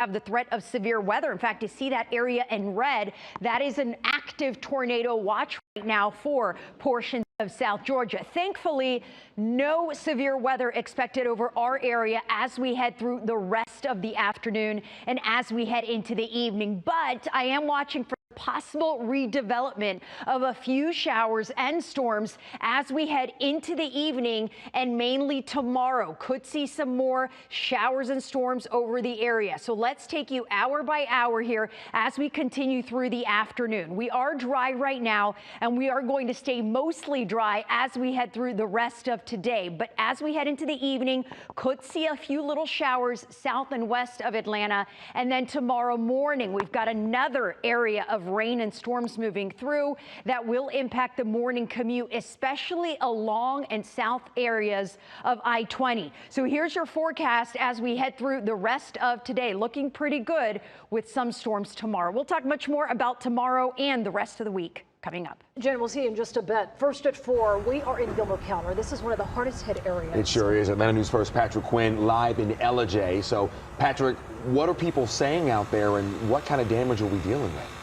have the threat of severe weather. In fact, to see that area in red, that is an active tornado watch right now for portions of South Georgia. Thankfully, no severe weather expected over our area as we head through the rest of the afternoon and as we head into the evening. But I am watching for possible redevelopment of a few showers and storms as we head into the evening, and mainly tomorrow could see some more showers and storms over the area. So let's take you hour by hour here as we continue through the afternoon. We are dry right now, and we are going to stay mostly dry as we head through the rest of today. But as we head into the evening, could see a few little showers south and west of Atlanta. And then tomorrow morning, we've got another area of rain and storms moving through that will impact the morning commute, especially along and south areas of I-20. So here's your forecast as we head through the rest of today. Looking pretty good with some storms tomorrow. We'll talk much more about tomorrow and the rest of the week coming up. Jen, we'll see you in just a bit. First at 4, we are in Gilmer County. This is one of the hardest hit areas. It sure is. Atlanta News First Patrick Quinn live in Ellijay. So, Patrick, what are people saying out there, and what kind of damage are we dealing with?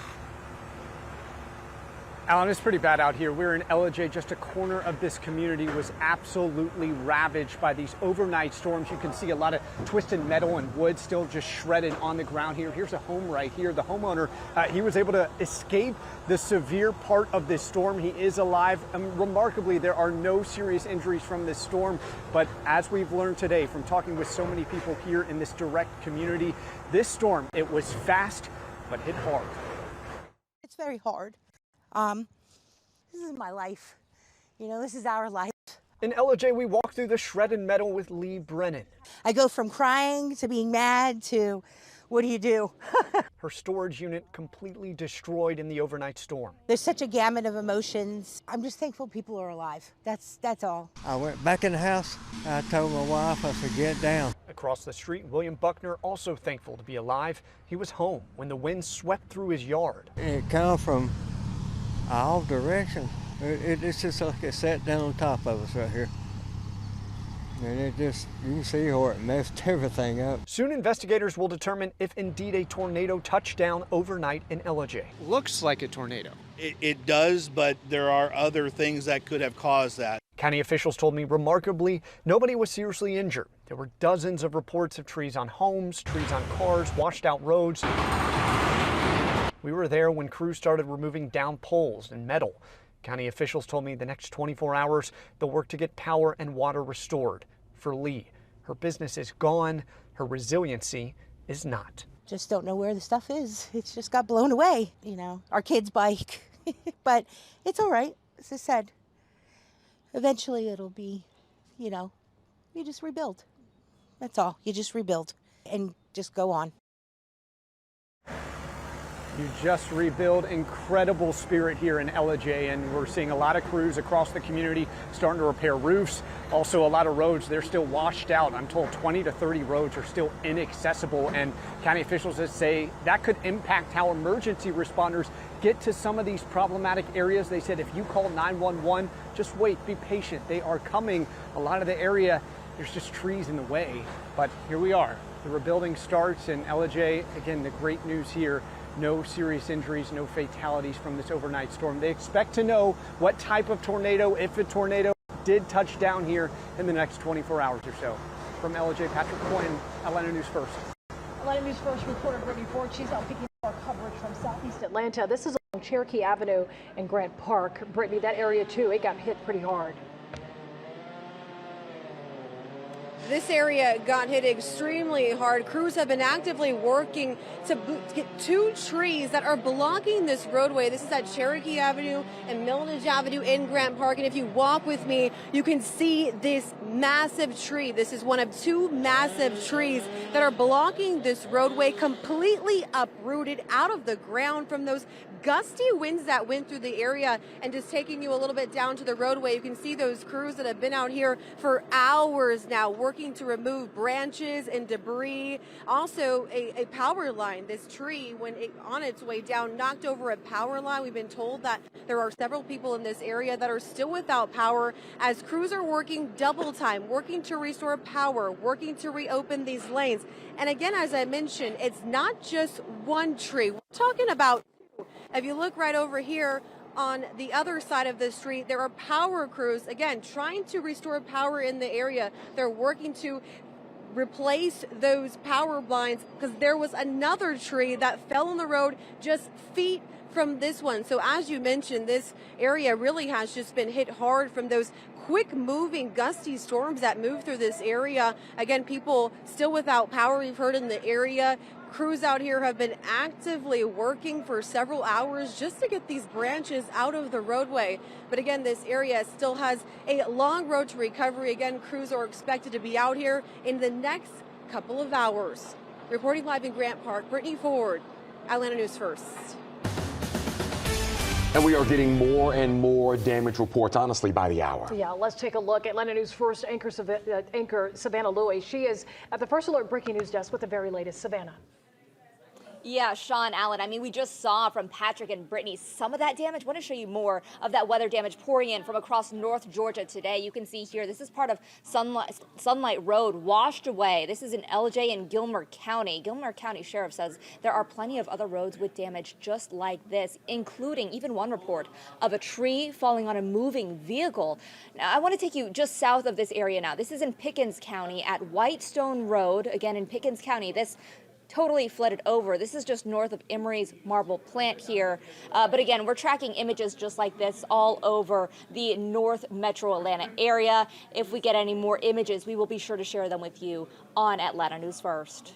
Alan, it's pretty bad out here. We're in Ellijay. Just a corner of this community was absolutely ravaged by these overnight storms. You can see a lot of twisted metal and wood still just shredded on the ground here. Here's a home right here. The homeowner, he was able to escape the severe part of this storm. He is alive. Remarkably, there are no serious injuries from this storm. But as we've learned today from talking with so many people here in this direct community, this storm, it was fast, but hit hard. It's very hard. This is my life. You know, this is our life. In Ellijay, we walk through the shredded metal with Lee Brennan. I go from crying to being mad to what do you do? Her storage unit completely destroyed in the overnight storm. There's such a gamut of emotions. I'm just thankful people are alive. That's all. I went back in the house. I told my wife I should get down. Across the street, William Buckner also thankful to be alive. He was home when the wind swept through his yard. It come from all directions. It's just like it sat down on top of us right here. And it just, you can see how it messed everything up. Soon investigators will determine if indeed a tornado touched down overnight in Ellijay. Looks like a tornado. It does, but there are other things that could have caused that. County officials told me remarkably, nobody was seriously injured. There were dozens of reports of trees on homes, trees on cars, washed out roads. We were there when crews started removing down poles and metal. County officials told me the next 24 hours, they'll work to get power and water restored. For Lee, her business is gone. Her resiliency is not. Just don't know where the stuff is. It's just got blown away, you know, our kid's bike. But it's all right. As I said, eventually it'll be, you know, you just rebuild. That's all. You just rebuild and just go on. You just rebuild. Incredible spirit here in Ellijay, and we're seeing a lot of crews across the community starting to repair roofs. Also, a lot of roads, they're still washed out. I'm told 20 to 30 roads are still inaccessible, and county officials say that could impact how emergency responders get to some of these problematic areas. They said if you call 911, just wait, be patient. They are coming. A lot of the area, there's just trees in the way, but here we are. The rebuilding starts in Ellijay. Again, the great news here. No serious injuries, no fatalities from this overnight storm. They expect to know what type of tornado, if a tornado did touch down here in the next 24 hours or so. From Ellijay, Patrick Quinn, Atlanta News First. Atlanta News First reporter Brittany Ford. She's out picking up our coverage from Southeast Atlanta. This is along Cherokee Avenue and Grant Park. Brittany, that area too, it got hit pretty hard. This area got hit extremely hard. Crews have been actively working to get 2 trees that are blocking this roadway. This is at Cherokee Avenue and Milledge Avenue in Grant Park. And if you walk with me, you can see this massive tree. This is one of 2 massive trees that are blocking this roadway, completely uprooted out of the ground from those gusty winds that went through the area. And just taking you a little bit down to the roadway, you can see those crews that have been out here for hours now working working to remove branches and debris. Also, a power line. This tree, on its way down, knocked over a power line. We've been told that there are several people in this area that are still without power as crews are working double time, working to restore power, working to reopen these lanes. And again, as I mentioned, it's not just one tree. We're talking about two. If you look right over here, on the other side of the street, there are power crews, again, trying to restore power in the area. They're working to replace those power blinds because there was another tree that fell on the road just feet from this one. So as you mentioned, this area really has just been hit hard from those quick moving gusty storms that move through this area. Again, people still without power, we've heard in the area. Crews out here have been actively working for several hours just to get these branches out of the roadway. But again, this area still has a long road to recovery. Again, crews are expected to be out here in the next couple of hours. Reporting live in Grant Park, Brittany Ford, Atlanta News First. And we are getting more and more damage reports, honestly, by the hour. Yeah, let's take a look. Atlanta News First anchor Savannah Louie. She is at the First Alert Breaking News Desk with the very latest. Savannah. Yeah, Sean, Allen, I mean, we just saw from Patrick and Brittany some of that damage. I want to show you more of that weather damage pouring in from across North Georgia today. You can see here, this is part of Sunlight Road washed away. This is in LJ and Gilmer County. Gilmer County Sheriff says there are plenty of other roads with damage just like this, including even one report of a tree falling on a moving vehicle. Now, I want to take you just south of this area now. This is in Pickens County at Whitestone Road, again in Pickens County. This totally flooded over. This is just north of Emery's Marble Plant here. But again, we're tracking images just like this all over the North Metro Atlanta area. If we get any more images, we will be sure to share them with you on Atlanta News First.